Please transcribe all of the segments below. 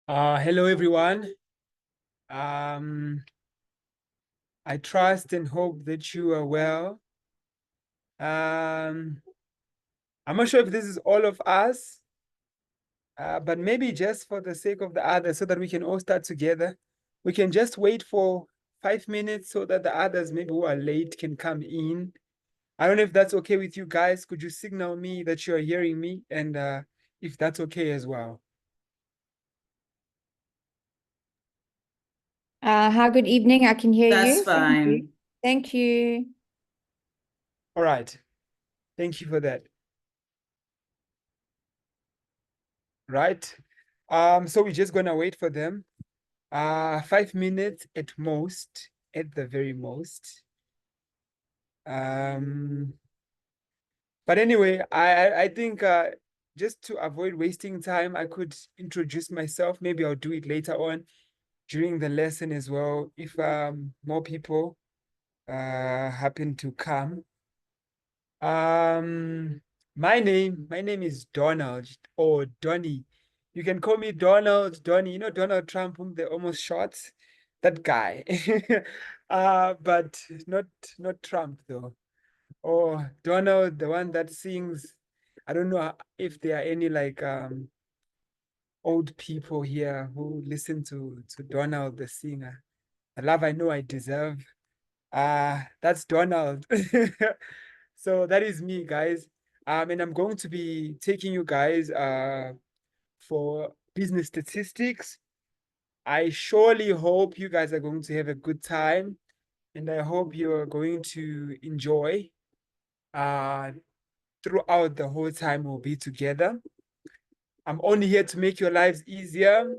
Hello everyone. Um, I trust and hope that you are well. Um, I'm not sure if this is all of us, but maybe just for the sake of the others, so that we can all start together. We can just wait for 5 minutes so that the others, maybe who are late, can come in. I don't know if that's okay with you guys. Could you signal me that you are hearing me, and if that's okay as well? Hi, good evening. I can hear That's you. Thank you. fine. Thank you. All right. Thank you for that. Right. So we're just gonna wait for them. 5 minutes at most, at the very most. Um, but anyway, I think just to avoid wasting time, I could introduce myself. Maybe I'll do it later on during the lesson as well, if more people happen to come. Um, my name is Donald or Donny. You can call me Donald, Donny. You know Donald Trump, whom they almost shot? That guy. But not Trump though. Or Donald, the one that sings. I don't know if there are any like old people here who listen to Donald the singer. The love I know I deserve. That's Donald. So that is me, guys. And I'm going to be taking you guys for business statistics. I surely hope you guys are going to have a good time, and I hope you're going to enjoy uh throughout the whole time we'll be together. I'm only here to make your lives easier.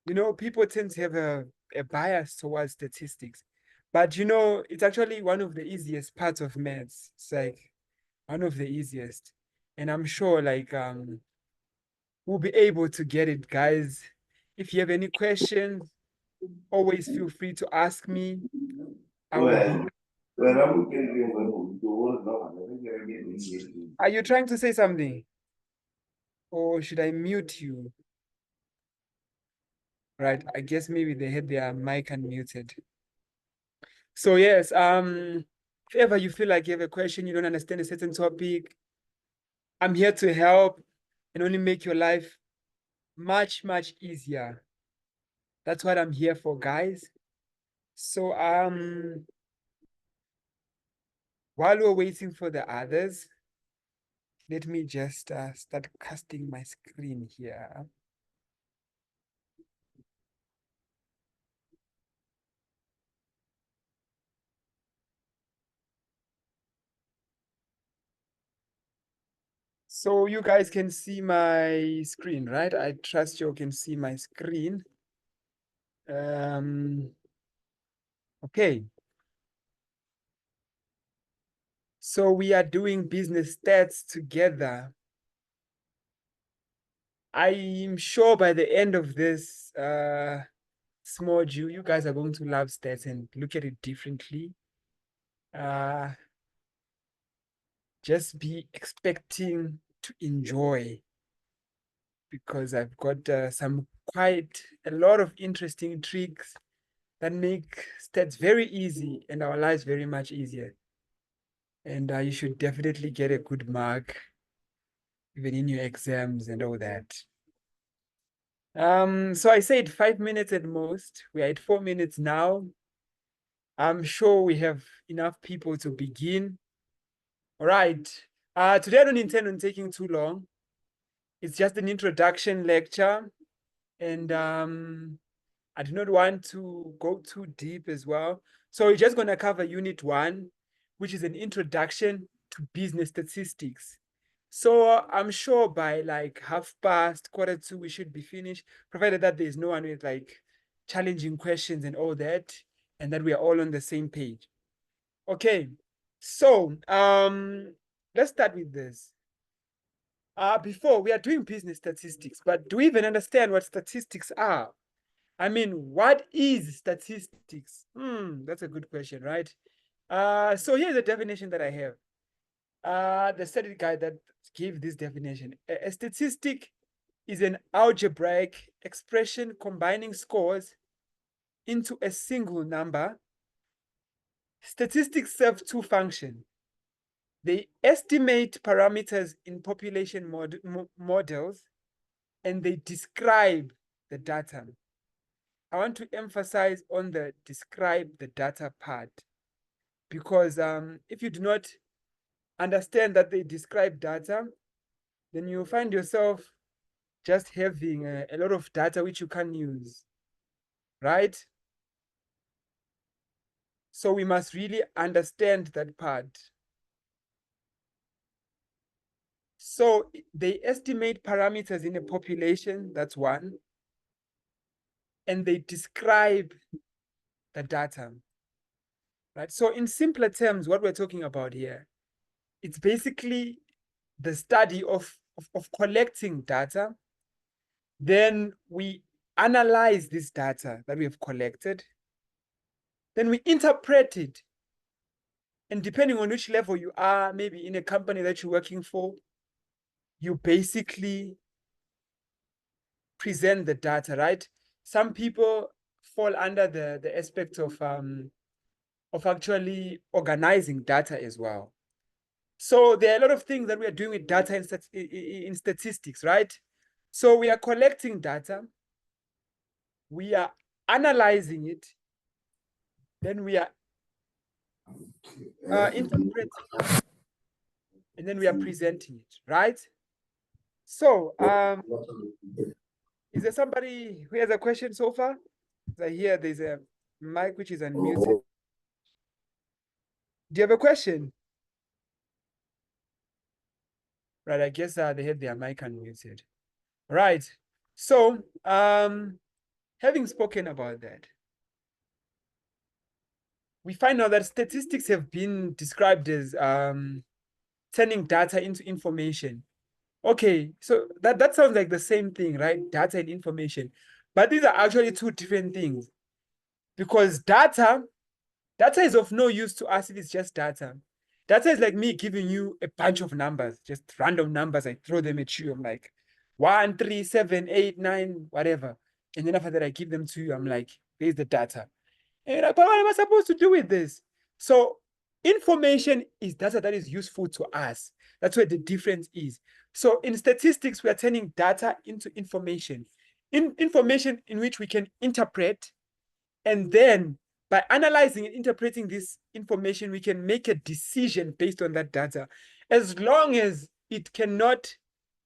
You know, people tend to have a bias towards statistics, but you know, it's actually one of the easiest parts of maths. It's like one of the easiest. And I'm sure like we'll be able to get it, guys. If you have any questions, always feel free to ask me. I will be. Are you trying to say something? Or should I mute you? Right, I guess maybe they had their mic unmuted. So yes, if ever you feel like you have a question, you don't understand a certain topic, I'm here to help and only make your life much easier. That's what I'm here for, guys. So while we're waiting for the others, let me just start casting my screen here. So you guys can see my screen, right? I trust you can see my screen. Okay. So we are doing business stats together. I'm sure by the end of this small module, you guys are going to love stats and look at it differently. Just be expecting to enjoy, because I've got some quite a lot of interesting tricks that make stats very easy and our lives very much easier. And you should definitely get a good mark even in your exams and all that. So I said 5 minutes at most. We're at 4 minutes now. I'm sure we have enough people to begin. All right. Today I don't intend on taking too long. It's just an introduction lecture, and I do not want to go too deep as well. So we're just going to cover Unit 1, which is an introduction to business statistics. So I'm sure by like 2:30, quarter to, we should be finished, provided that there's no one with like challenging questions and all that, and that we are all on the same page. Okay, so let's start with this. Before, we are doing business statistics, but do we even understand what statistics are? I mean, what is statistics? That's a good question, right? So here's a definition that I have. The study guide that gave this definition. A statistic is an algebraic expression combining scores into a single number. Statistics serve two functions. They estimate parameters in population models, and they describe the data. I want to emphasize on the describe the data part, because if you do not understand that they describe data, then you find yourself just having a lot of data which you can use, right? So we must really understand that part. So they estimate parameters in a population, that's one, and they describe the data, right? So in simpler terms, what we're talking about here, it's basically the study of collecting data. Then we analyze this data that we have collected. Then we interpret it. And depending on which level you are, maybe in a company that you're working for, you basically present the data, right? Some people fall under the aspect of actually organizing data as well. So there are a lot of things that we are doing with data in statistics, right? So we are collecting data, we are analyzing it, then we are interpreting, and then we are presenting it, right? So is there somebody who has a question so far? I hear there's a mic which is unmuted. Do you have a question? Right, I guess they have their mic unmuted. Right. So having spoken about that, we find out that statistics have been described as turning data into information. Okay, so that sounds like the same thing, right? Data and information. But these are actually two different things, because data is of no use to us if it's just data. Data is like me giving you a bunch of numbers, just random numbers. I throw them at you. I'm like 1, 3, 7, 8, 9, whatever. And then after that, I give them to you. I'm like, there's the data. And you're like, but what am I supposed to do with this? So information is data that is useful to us. That's where the difference is. So in statistics, we are turning data into information. Information in which we can interpret, and then by analyzing and interpreting this information, we can make a decision based on that data. As long as it cannot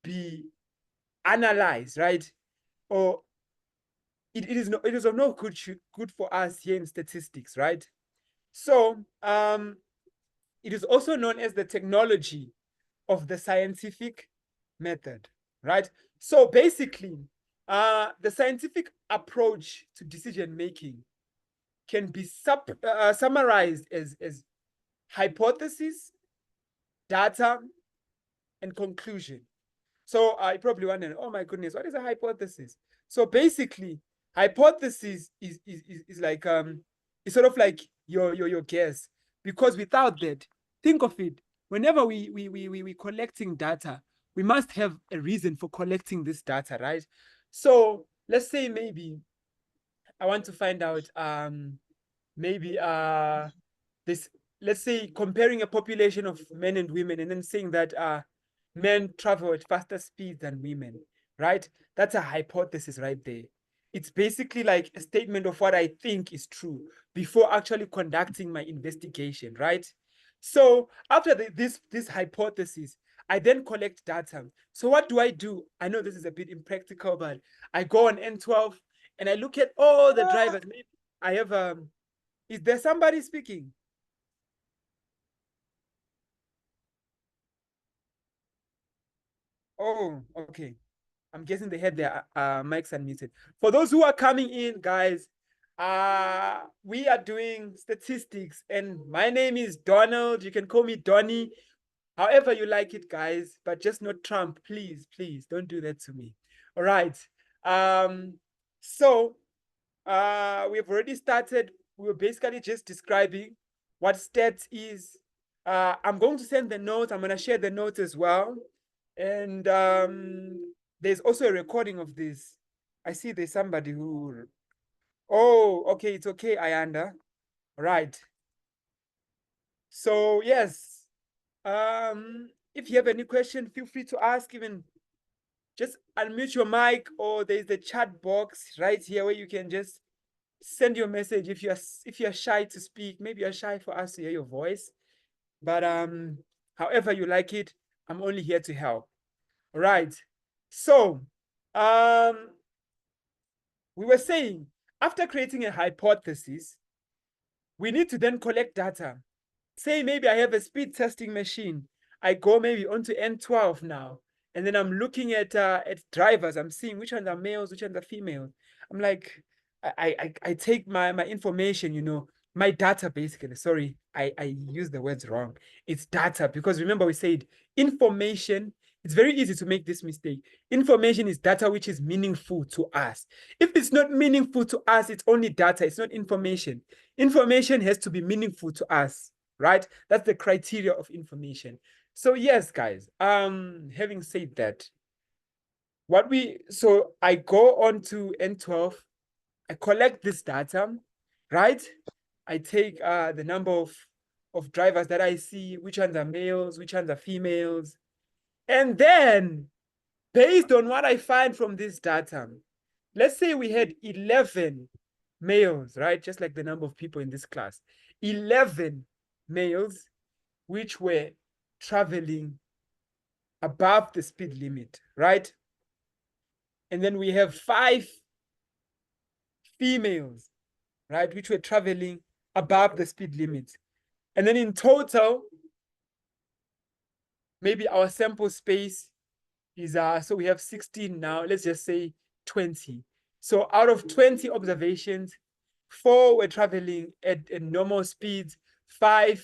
be analyzed, right? Or it is of no good for us here in statistics, right? So it is also known as the technology of the scientific method, right? So basically, the scientific approach to decision making can be summarized as hypothesis, data, and conclusion. So I probably wonder, oh my goodness, what is a hypothesis? So basically, hypothesis is like it's sort of like your guess, because without that, think of it. Whenever we collecting data, we must have a reason for collecting this data, right? So let's say maybe I want to find out maybe this, let's say comparing a population of men and women, and then saying that men travel at faster speeds than women, right? That's a hypothesis right there. It's basically like a statement of what I think is true before actually conducting my investigation, right? So after this hypothesis, I then collect data. So what do? I know this is a bit impractical, but I go on N12 and I look at all the drivers. Maybe I have is there somebody speaking? Oh, okay. I'm guessing they had their mics unmuted. For those who are coming in, guys, we are doing statistics, and my name is Donald. You can call me Donny, however you like it, guys, but just not Trump. Please, please don't do that to me. All right. So we've already started. We were basically just describing what stats is. I'm going to send the notes. I'm going to share the notes as well. And there's also a recording of this. I see there's somebody who, oh, okay, it's okay, Ayanda. Right. So yes, if you have any question, feel free to ask. Even just unmute your mic, or there's the chat box right here where you can just send your message if you're shy to speak. Maybe you're shy for us to hear your voice, but however you like it, I'm only here to help. All right. So we were saying, after creating a hypothesis, we need to then collect data. Say maybe I have a speed testing machine. I go maybe onto N12 now, and then I'm looking at drivers. I'm seeing which ones are males, which ones are females. I'm like, I take my information, my data basically. Sorry, I use the words wrong. It's data, because remember we said information. It's very easy to make this mistake. Information is data which is meaningful to us. If it's not meaningful to us, it's only data. It's not information. Information has to be meaningful to us, right? That's the criteria of information. So yes, guys, having said that, so I go on to N12, I collect this data, right? I take the number of drivers that I see, which ones are males, which ones are females. And then, based on what I find from this data, let's say we had 11 males, right? Just like the number of people in this class. 11 males which were traveling above the speed limit, right? And then we have 5 females, right, which were traveling above the speed limit. And then in total, maybe our sample space is, so we have 16 now, let's just say 20. So out of 20 observations, 4 were traveling at normal speeds, 5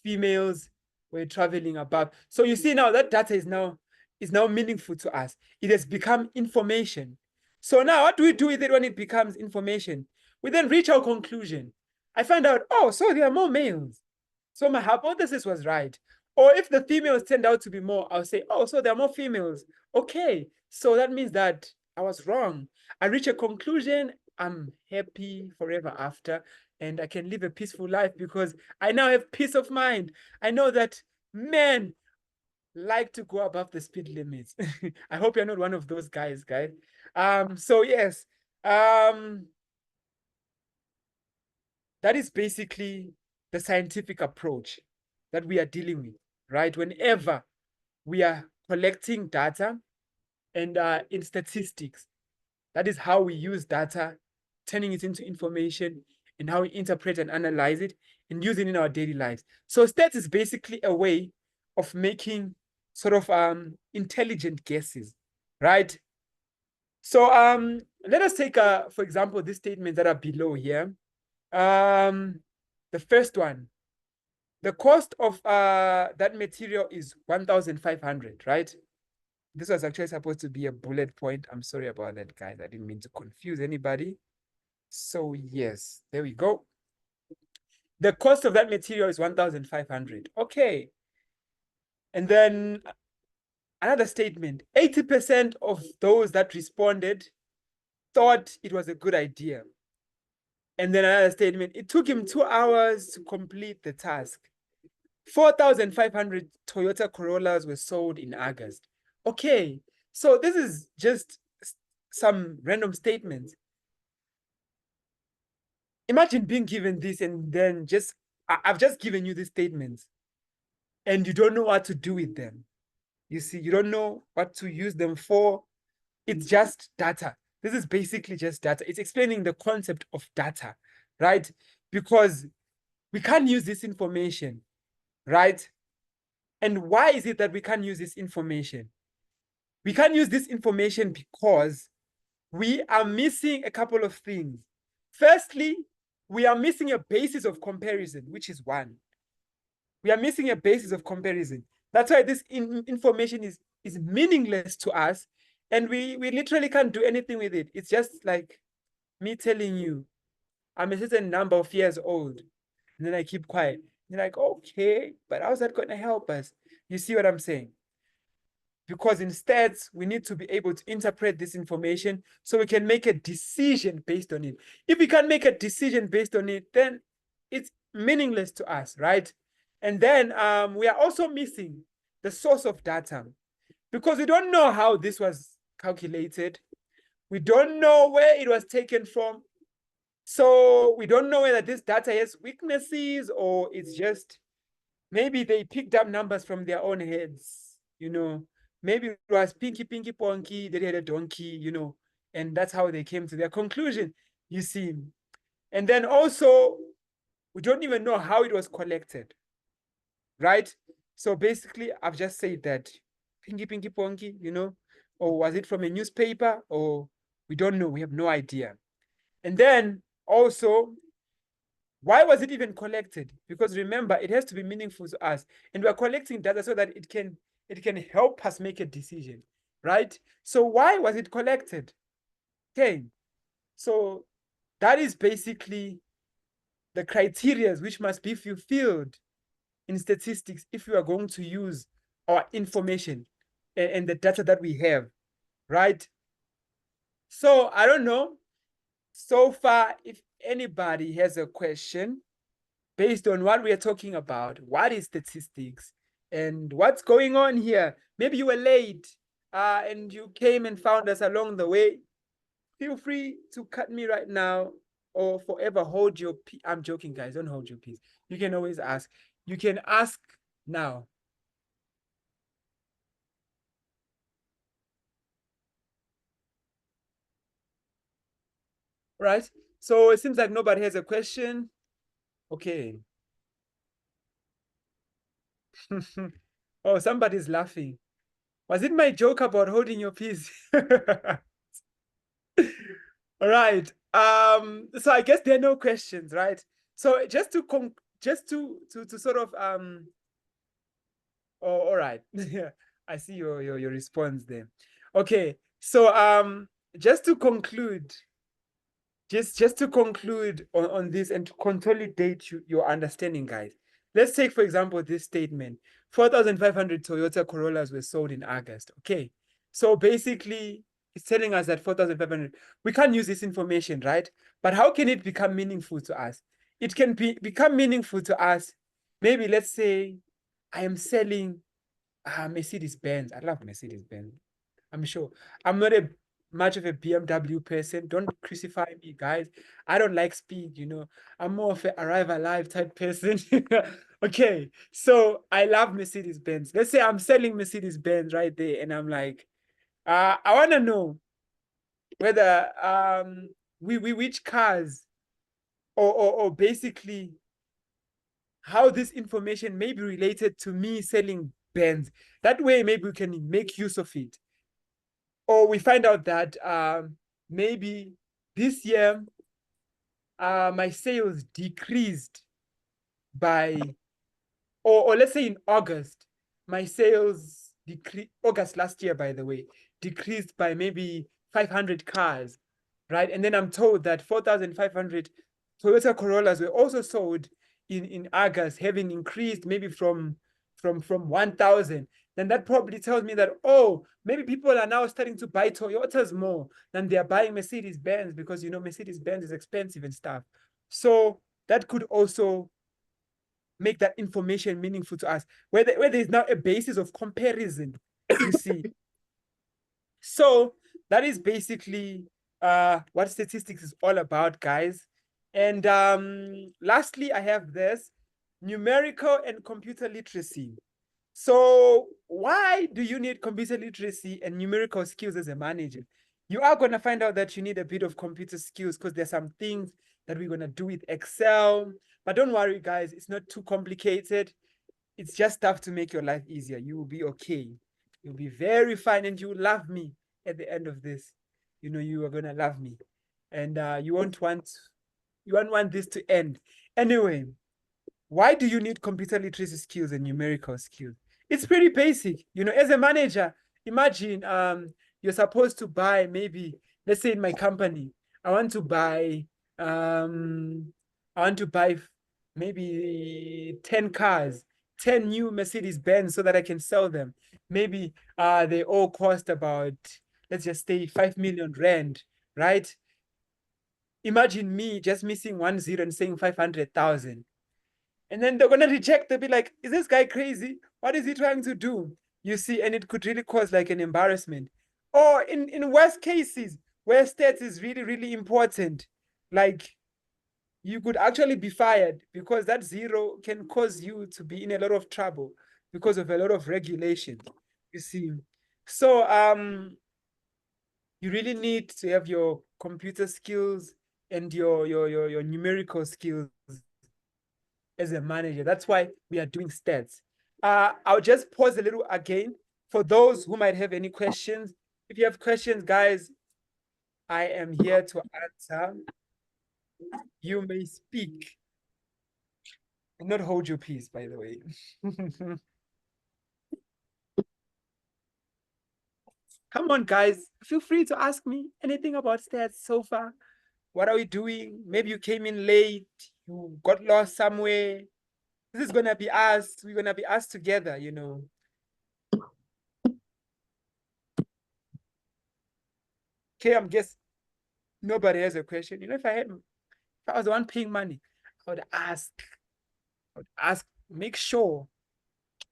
females were traveling above. So you see now that data is now meaningful to us. It has become information. So now what do we do with it when it becomes information? We then reach our conclusion. I find out, oh, so there are more males. So my hypothesis was right. Or if the females turned out to be more, I'll say, oh, so there are more females. Okay, so that means that I was wrong. I reach a conclusion. I'm happy forever after, and I can live a peaceful life because I now have peace of mind. I know that men like to go above the speed limits. I hope you're not one of those guys. So yes, that is basically the scientific approach that we are dealing with, right? Whenever we are collecting data and in statistics, that is how we use data, turning it into information, and how we interpret and analyze it and use it in our daily lives. So stats is basically a way of making sort of intelligent guesses, right? So let us take, for example, these statements that are below here. The first one, the cost of that material is 1,500, right? This was actually supposed to be a bullet point. I'm sorry about that, guys. I didn't mean to confuse anybody. So yes, there we go. The cost of that material is 1,500. Okay. And then another statement, 80% of those that responded thought it was a good idea. And then another statement, it took him 2 hours to complete the task. 4,500 Toyota Corollas were sold in August. Okay, so this is just some random statements. Imagine being given this and then I've just given you these statements and you don't know what to do with them. You see, you don't know what to use them for. It's just data. This is basically just data. It's explaining the concept of data, right? Because we can't use this information, right? And why is it that we can't use this information? We can't use this information because we are missing a couple of things. Firstly, we are missing a basis of comparison, which is 1. We are missing a basis of comparison. That's why this information is meaningless to us, and we literally can't do anything with it. It's just like me telling you, I'm a certain number of years old, and then I keep quiet. You're like, okay, but how's that going to help us? You see what I'm saying? because instead we need to be able to interpret this information so we can make a decision based on it. If we can't make a decision based on it, then it's meaningless to us, right? And then we are also missing the source of data because we don't know how this was calculated. We don't know where it was taken from. So we don't know whether this data has weaknesses or it's just maybe they picked up numbers from their own heads, Maybe it was Pinky Pinky Ponky, they had a donkey, and that's how they came to their conclusion, you see. And then also, we don't even know how it was collected, right? So basically, I've just said that Pinky Pinky Ponky, or was it from a newspaper, or we don't know, we have no idea. And then also, why was it even collected? Because remember, it has to be meaningful to us, and we are collecting data so that it can help us make a decision, right? So why was it collected? Okay, so that is basically the criteria which must be fulfilled in statistics if we are going to use our information and the data that we have, right? So I don't know. So far, if anybody has a question based on what we are talking about, what is statistics and what's going on here? Maybe you were late and you came and found us along the way. Feel free to cut me right now or forever hold your peace. I'm joking, guys. Don't hold your peace. You can always ask. You can ask now. Right? So it seems like nobody has a question. Okay. Oh, somebody's laughing. Was it my joke about holding your peace? All right. So I guess there are no questions, right? So just to sort of oh, all right. Yeah, I see your response there. Okay. So just to conclude, just to conclude on this and to consolidate your understanding, guys. Let's take, for example, this statement. 4,500 Toyota Corollas were sold in August. Okay. So basically, it's telling us that 4,500, we can't use this information, right? But how can it become meaningful to us? It can become meaningful to us. Maybe let's say I am selling Mercedes Benz. I love Mercedes Benz. I'm sure. I'm not a much of a BMW person. Don't crucify me, guys. I don't like speed. I'm more of a arrive alive type person. Okay, so I love Mercedes Benz. Let's say I'm selling Mercedes Benz right there, and I'm like, I want to know whether we which cars or basically how this information may be related to me selling Benz. That way, maybe we can make use of it. Or we find out that maybe this year my sales decreased by, or let's say in August, my sales decreased, August last year, by the way, decreased by maybe 500 cars, right? And then I'm told that 4,500 Toyota Corollas were also sold in August, having increased maybe from 1,000. Then that probably tells me that, oh, maybe people are now starting to buy Toyotas more than they are buying Mercedes Benz because Mercedes Benz is expensive and stuff. So that could also make that information meaningful to us, where there is now a basis of comparison, you see. So that is basically what statistics is all about, guys. And lastly, I have this numerical and computer literacy. So why do you need computer literacy and numerical skills as a manager? You are going to find out that you need a bit of computer skills because there's some things that we're going to do with Excel. But don't worry, guys. It's not too complicated. It's just stuff to make your life easier. You will be okay. You'll be very fine and you will love me at the end of this. You are going to love me. And you won't want this to end. Anyway, why do you need computer literacy skills and numerical skills? It's pretty basic. As a manager, imagine you're supposed to buy maybe, let's say in my company, I want to buy maybe 10 cars 10 new Mercedes Benz so that I can sell them. Maybe they all cost about, let's just say 5 million rand, right? Imagine me just missing 1 0 and saying 500,000. And then they're gonna reject. They'll be like, is this guy crazy? What is he trying to do? You see, and it could really cause like an embarrassment. Or in worst cases, where stats is really, really important, like you could actually be fired because that zero can cause you to be in a lot of trouble because of a lot of regulation. You see. So you really need to have your computer skills and your numerical skills as a manager. That's why we are doing stats. I'll just pause a little again for those who might have any questions. If you have questions, guys, I am here to answer. You may speak and not hold your peace, by the way. Come on, guys. Feel free to ask me anything about stats so far. What are we doing? Maybe you came in late, you got lost somewhere. This is gonna be us. We're gonna be us together, you know. Okay, I'm guess nobody has a question. You know, if I was the one paying money, I would ask, make sure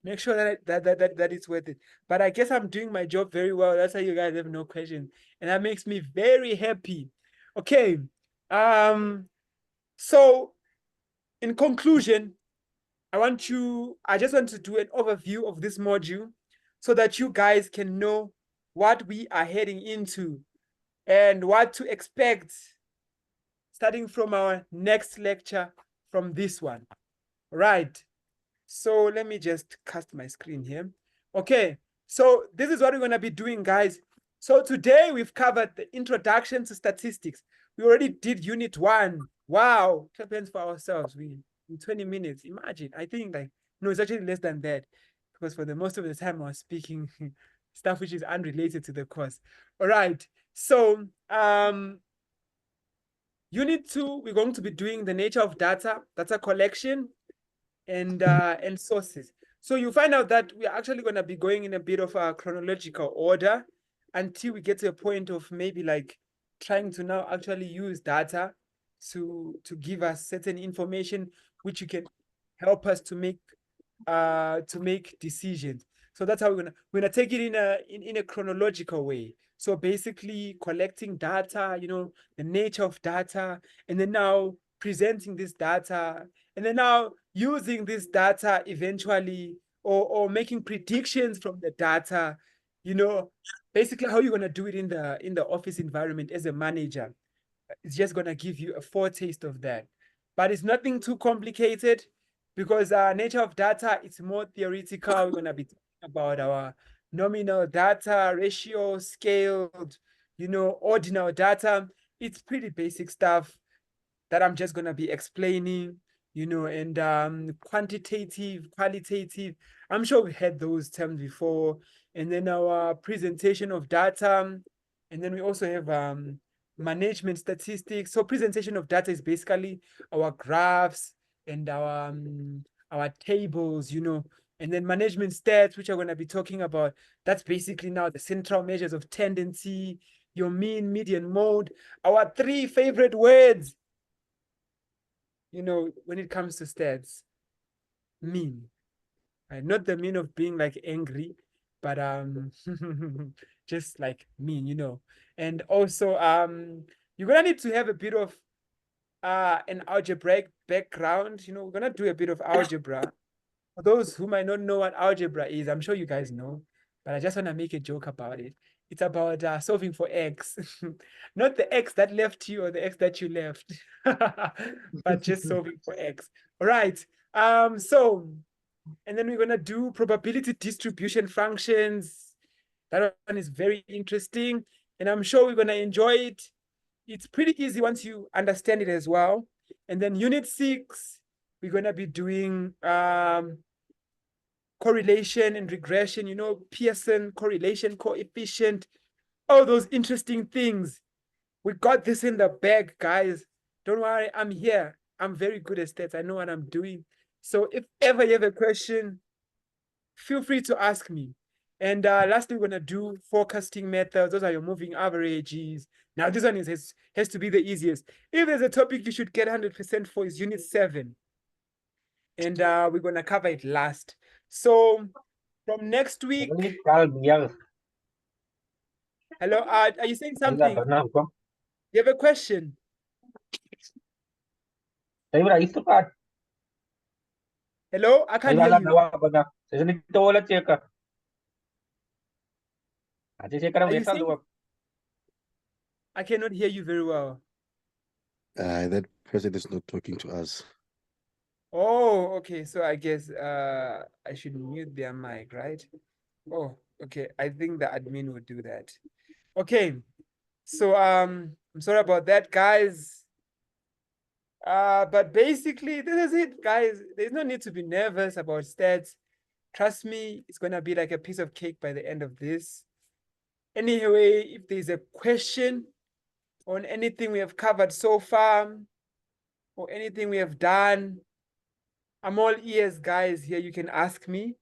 that it's worth it. But I guess I'm doing my job very well. That's why you guys have no questions, and that makes me very happy. Okay, so in conclusion, I just want to do an overview of this module so that you guys can know what we are heading into and what to expect starting from our next lecture from this one. Right. So let me just cast my screen here. Okay. So this is what we're going to be doing, guys. So today we've covered the introduction to statistics. We already did unit 1. Wow. Clap for ourselves. We in 20 minutes. Imagine. I think like no, it's actually less than that because for the most of the time I was speaking stuff which is unrelated to the course. All right. So Unit 2, we're going to be doing the nature of data collection, and sources. So you find out that we're actually going to be going in a bit of a chronological order until we get to a point of maybe like trying to now actually use data to give us certain information which you can help us to make decisions. So that's how we're gonna take it in a chronological way. So basically collecting data, the nature of data, and then now presenting this data, and then now using this data eventually, or making predictions from the data, basically how you're gonna do it in the office environment as a manager. It's just gonna give you a foretaste of that. But it's nothing too complicated because nature of data, it's more theoretical. We're gonna be talking about our nominal data, ratio, scaled, ordinal data. It's pretty basic stuff that I'm just gonna be explaining, and quantitative, qualitative. I'm sure we had those terms before. And then our presentation of data, and then we also have management statistics. So presentation of data is basically our graphs and our tables, and then management stats, which I'm going to be talking about. That's basically now the central measures of tendency, your mean, median, mode, our 3 favorite words, when it comes to stats. Mean, right? Not the mean of being like angry, but just like mean. And also you're gonna need to have a bit of an algebraic background. We're gonna do a bit of algebra. For those who might not know what algebra is, I'm sure you guys know, but I just want to make a joke about it. It's about solving for x, not the x that left you or the x that you left, but just solving for x. All right. So, and then we're gonna do probability distribution functions. That one is very interesting, and I'm sure we're gonna enjoy it. It's pretty easy once you understand it as well. And then unit 6, we're gonna be doing correlation and regression, Pearson correlation coefficient, all those interesting things. We got this in the bag, guys. Don't worry, I'm here. I'm very good at stats. I know what I'm doing. So if ever you have a question, feel free to ask me. And lastly, we're gonna do forecasting methods. Those are your moving averages. Now, this one has to be the easiest. If there's a topic you should get 100% for, is Unit 7. And we're gonna cover it last. So from next week, hello, are you saying something? You have a question? Hello, I can't hear you. Are you saying? I cannot hear you very well. That person is not talking to us. Oh, okay. So I guess I should mute their mic, right? Oh, okay. I think the admin would do that. Okay. So I'm sorry about that, guys. But basically, this is it, guys. There's no need to be nervous about stats. Trust me, it's gonna be like a piece of cake by the end of this. Anyway, if there's a question on anything we have covered so far, or anything we have done, I'm all ears, guys. Here you can ask me.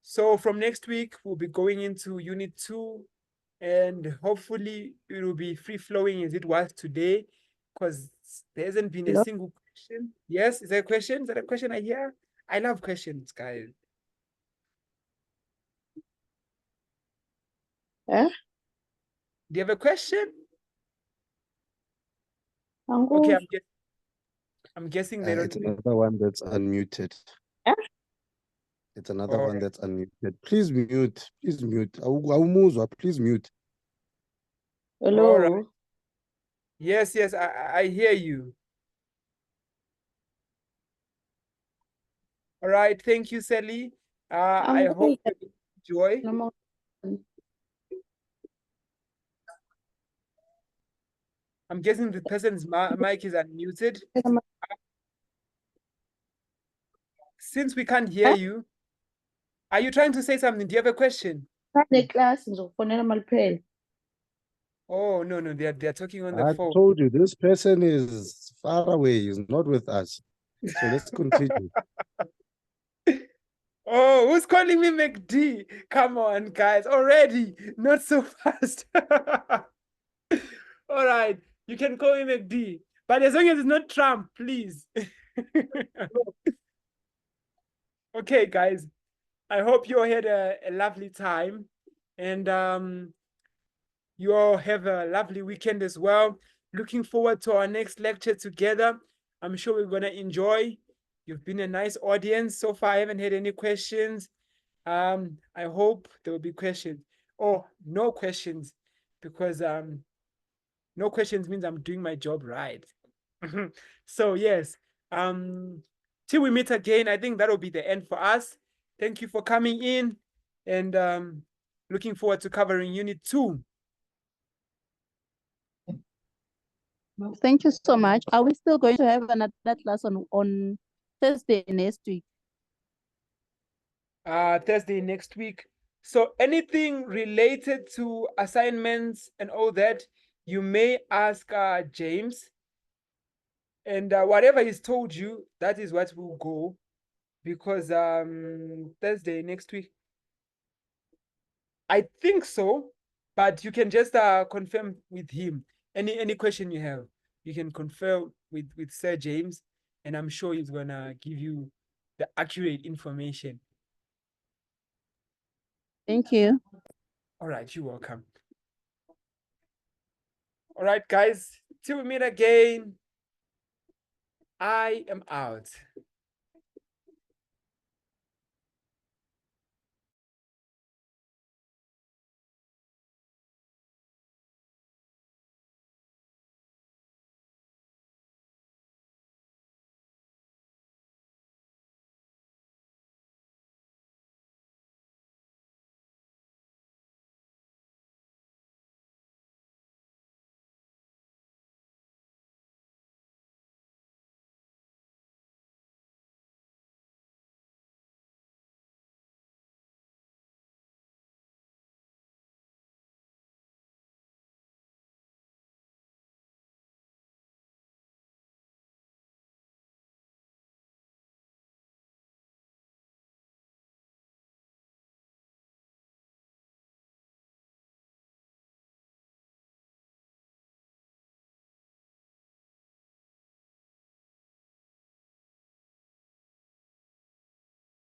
So from next week, we'll be going into Unit 2, and hopefully it will be free-flowing as it was today, because there hasn't been a Hello? single question. Yes, is there a question? Is that a question I hear? I love questions, guys. Eh? Do you have a question? Uncle? Okay, I'm guessing they It's don't. another one that's unmuted. Eh? It's another All one right. that's unmuted. Please mute. Please mute. Awumuzwa, please mute. All right. Hello? Yes, yes, I hear you. All right, thank you, Sally. I Uncle, hope you enjoy. no more. I'm guessing the person's mic is unmuted. Since we can't hear you, are you trying to say something? Do you have a question? Class ngizofonela maliphela. Oh, no, they're talking on the I phone. told you, this person is far away. He's not with us. So let's continue. Oh, who's calling me McD? Come on, guys, already. Not so fast. All right, you can call me McD, but as long as it's not Trump, please. Okay, guys, I hope you all had a lovely time, and you all have a lovely weekend as well. Looking forward to our next lecture together. I'm sure we're going to enjoy. You've been a nice audience so far. I haven't had any questions. I hope there will be questions. Oh, no questions, because no questions means I'm doing my job right. So yes, till we meet again, I think that'll be the end for us. Thank you for coming in, and looking forward to covering Unit 2. Thank you so much. Are we still going to have another class on Thursday next week? Thursday next week. So anything related to assignments and all that, you may ask James. And whatever he's told you, that is what will go. Because Thursday next week, I think so. But you can just confirm with him. Any question you have, you can confirm with Sir James, and I'm sure he's gonna give you the accurate information. Thank you. All right, you're welcome. All right, guys, till we meet again, I am out.